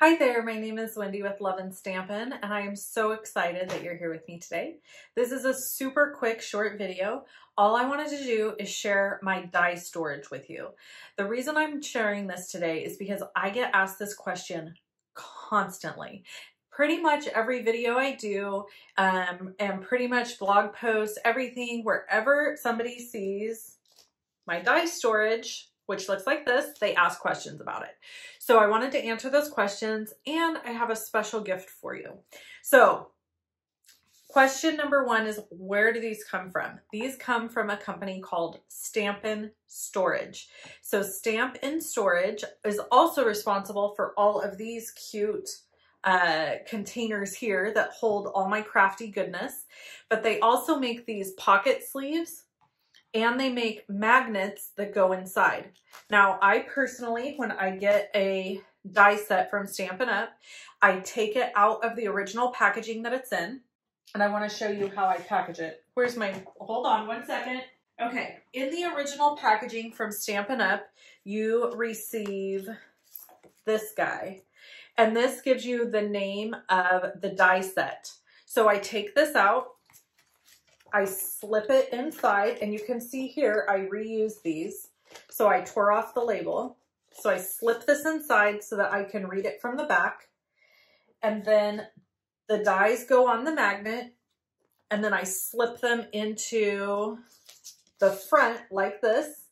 Hi there, my name is Wendy with Love and Stampin', and I am so excited that you're here with me today. This is a super quick short video. All I wanted to do is share my die storage with you. The reason I'm sharing this today is because I get asked this question constantly. Pretty much every video I do, and pretty much blog posts, everything, wherever somebody sees my die storage, which looks like this, they ask questions about it. So I wanted to answer those questions, and I have a special gift for you. So question number one is, where do these come from? These come from a company called Stampin Storage. So Stampin Storage is also responsible for all of these cute containers here that hold all my crafty goodness, but they also make these pocket sleeves, and they make magnets that go inside. Now, I personally, when I get a die set from Stampin Up, I take it out of the original packaging that it's in, and I want to show you how I package it. Where's my, hold on one second. Okay, in the original packaging from Stampin Up, you receive this guy, and this gives you the name of the die set. So I take this out, I slip it inside, and you can see here I reuse these. So I tore off the label. So I slip this inside so that I can read it from the back. And then the dies go on the magnet, and then I slip them into the front like this.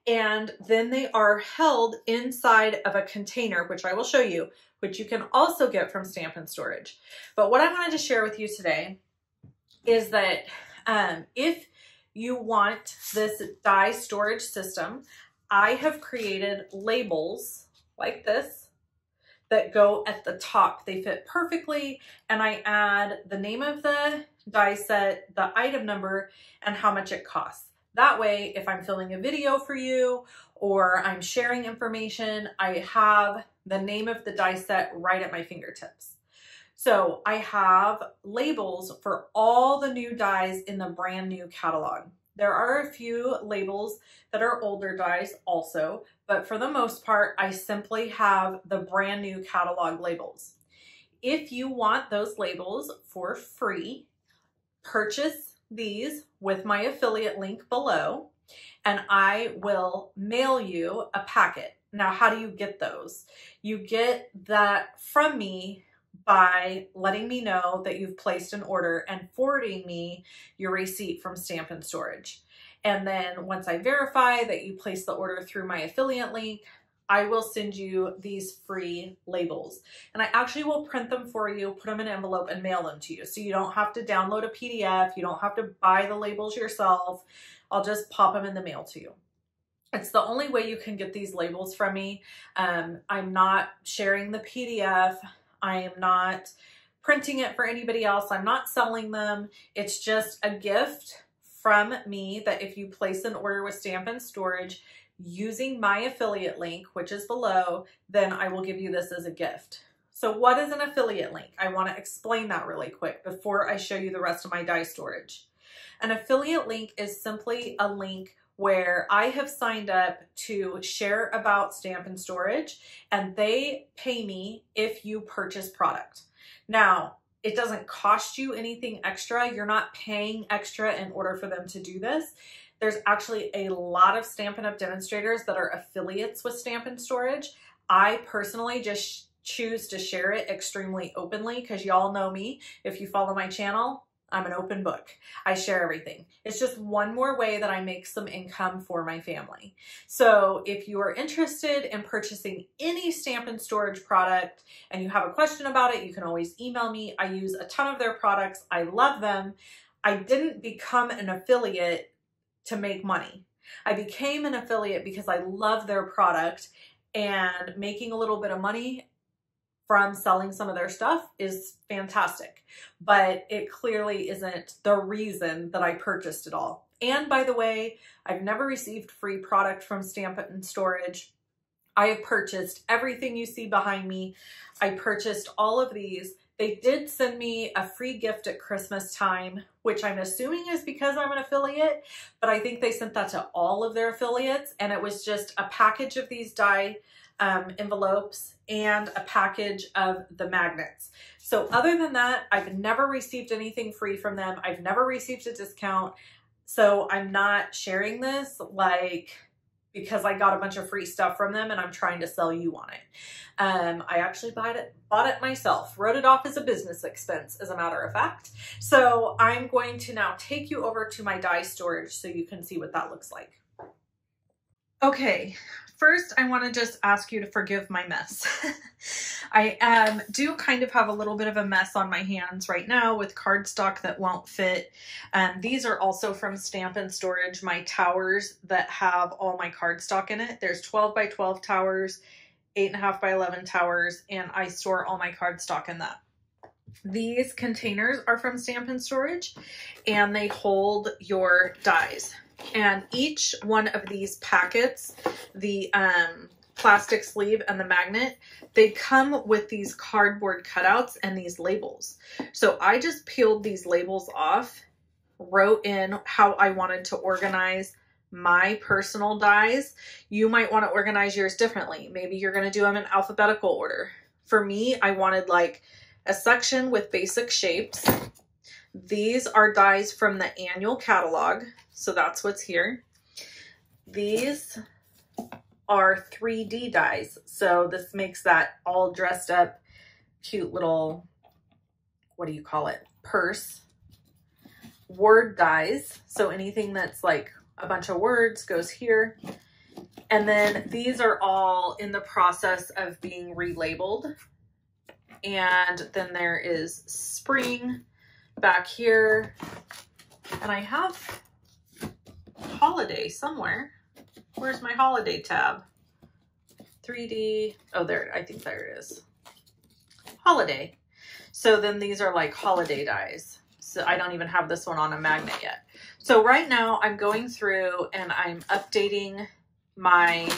And then they are held inside of a container, which I will show you, which you can also get from Stampin Storage. But what I wanted to share with you today is that if you want this die storage system, I have created labels like this that go at the top. They fit perfectly, and I add the name of the die set, the item number, and how much it costs. That way, if I'm filming a video for you or I'm sharing information, I have the name of the die set right at my fingertips. So I have labels for all the new dies in the brand new catalog. There are a few labels that are older dies also, but for the most part, I simply have the brand new catalog labels. If you want those labels for free, purchase these with my affiliate link below, and I will mail you a packet. Now, how do you get those? You get that from me by letting me know that you've placed an order and forwarding me your receipt from Stampin Storage. And then once I verify that you placed the order through my affiliate link, I will send you these free labels. And I actually will print them for you, put them in an envelope, and mail them to you. So you don't have to download a PDF. You don't have to buy the labels yourself. I'll just pop them in the mail to you. It's the only way you can get these labels from me. I'm not sharing the PDF. I am not printing it for anybody else. I'm not selling them. It's just a gift from me that if you place an order with Stampin Storage using my affiliate link, which is below, then I will give you this as a gift. So what is an affiliate link? I want to explain that really quick before I show you the rest of my die storage. An affiliate link is simply a link where I have signed up to share about Stampin Storage, and they pay me if you purchase product. Now, it doesn't cost you anything extra. You're not paying extra in order for them to do this. There's actually a lot of Stampin' Up! Demonstrators that are affiliates with Stampin Storage. I personally just choose to share it extremely openly because y'all know me. If you follow my channel, I'm an open book. I share everything. It's just one more way that I make some income for my family. So if you are interested in purchasing any Stampin' Storage product and you have a question about it, you can always email me. I use a ton of their products. I love them. I didn't become an affiliate to make money. I became an affiliate because I love their product, and making a little bit of money from selling some of their stuff is fantastic, but it clearly isn't the reason that I purchased it all. And by the way, I've never received free product from Stampin' Storage. I have purchased everything you see behind me. I purchased all of these They did send me a free gift at Christmas time, which I'm assuming is because I'm an affiliate, but I think they sent that to all of their affiliates, and it was just a package of these die envelopes and a package of the magnets. So other than that, I've never received anything free from them. I've never received a discount. So I'm not sharing this like because I got a bunch of free stuff from them and I'm trying to sell you on it. I actually bought it myself, wrote it off as a business expense, as a matter of fact. So I'm going to now take you over to my die storage so you can see what that looks like. Okay, first I want to just ask you to forgive my mess. I do kind of have a little bit of a mess on my hands right now with cardstock that won't fit. These are also from Stampin' Storage, my towers that have all my cardstock in it. There's 12 by 12 towers, 8.5 by 11 towers, and I store all my cardstock in that. These containers are from Stampin' Storage, and they hold your dies. And each one of these packets, the plastic sleeve and the magnet, they come with these cardboard cutouts and these labels. So I just peeled these labels off, wrote in how I wanted to organize my personal dies. You might want to organize yours differently. Maybe you're going to do them in alphabetical order. For me, I wanted like a section with basic shapes. These are dies from the annual catalog, so that's what's here. These are 3D dies, so this makes that all dressed up cute little, what do you call it, purse. Word dies, so anything that's like a bunch of words goes here. And then these are all in the process of being relabeled. And then there is spring back here, and I have holiday somewhere. Where's my holiday tab? 3D, oh there, I think there it is. Holiday. So then these are like holiday dies. So I don't even have this one on a magnet yet. So right now I'm going through and I'm updating my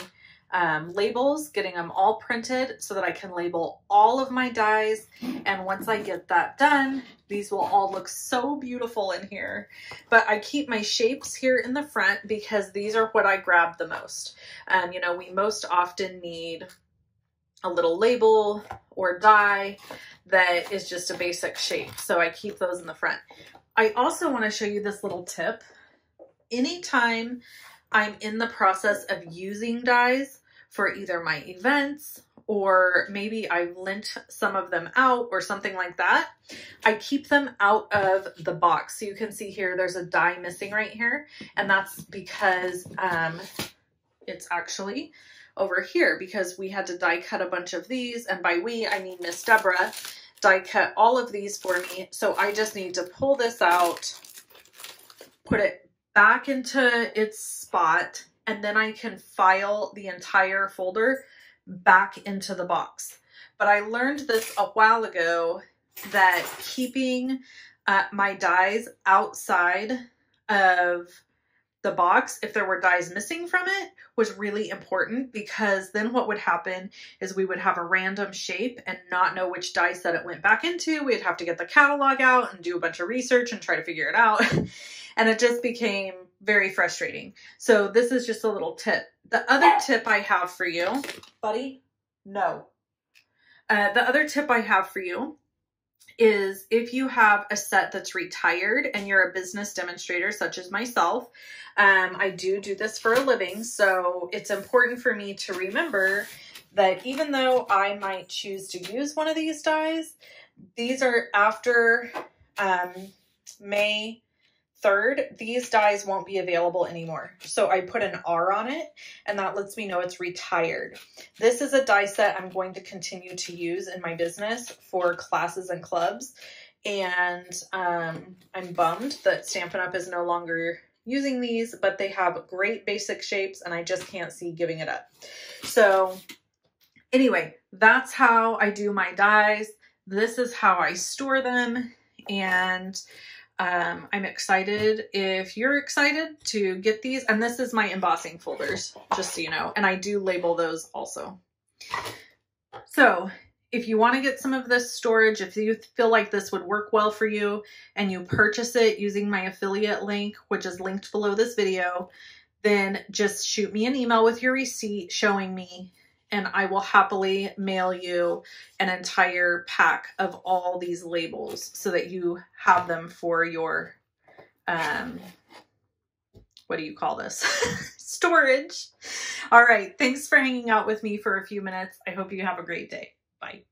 labels, getting them all printed so that I can label all of my dies. And once I get that done, these will all look so beautiful in here. But I keep my shapes here in the front because these are what I grab the most. You know, we most often need a little label or die that is just a basic shape. So I keep those in the front. I also want to show you this little tip. Anytime I'm in the process of using dies for either my events or maybe I've lent some of them out or something like that, I keep them out of the box. So you can see here, there's a die missing right here. And that's because it's actually over here because we had to die cut a bunch of these. And by we, I mean Miss Deborah die cut all of these for me. So I just need to pull this out, put it back into its spot, and then I can file the entire folder back into the box. But I learned this a while ago that keeping my dies outside of the box, if there were dies missing from it, was really important, because then what would happen is we would have a random shape and not know which die set it went back into. We'd have to get the catalog out and do a bunch of research and try to figure it out. And it just became very frustrating. So this is just a little tip. The other tip I have for you, buddy, no. The other tip I have for you is if you have a set that's retired and you're a business demonstrator such as myself, I do this for a living, so it's important for me to remember that even though I might choose to use one of these dies, these are after May 3rd, these dies won't be available anymore. So I put an R on it, and that lets me know it's retired. This is a die set I'm going to continue to use in my business for classes and clubs. And I'm bummed that Stampin' Up! Is no longer using these, but they have great basic shapes, and I just can't see giving it up. So anyway, that's how I do my dies. This is how I store them, and I'm excited if you're excited to get these. And this is my embossing folders, just so you know. And I do label those also. So if you want to get some of this storage, if you feel like this would work well for you and you purchase it using my affiliate link, which is linked below this video, then just shoot me an email with your receipt showing me, and I will happily mail you an entire pack of all these labels so that you have them for your, what do you call this? Storage. All right. Thanks for hanging out with me for a few minutes. I hope you have a great day. Bye.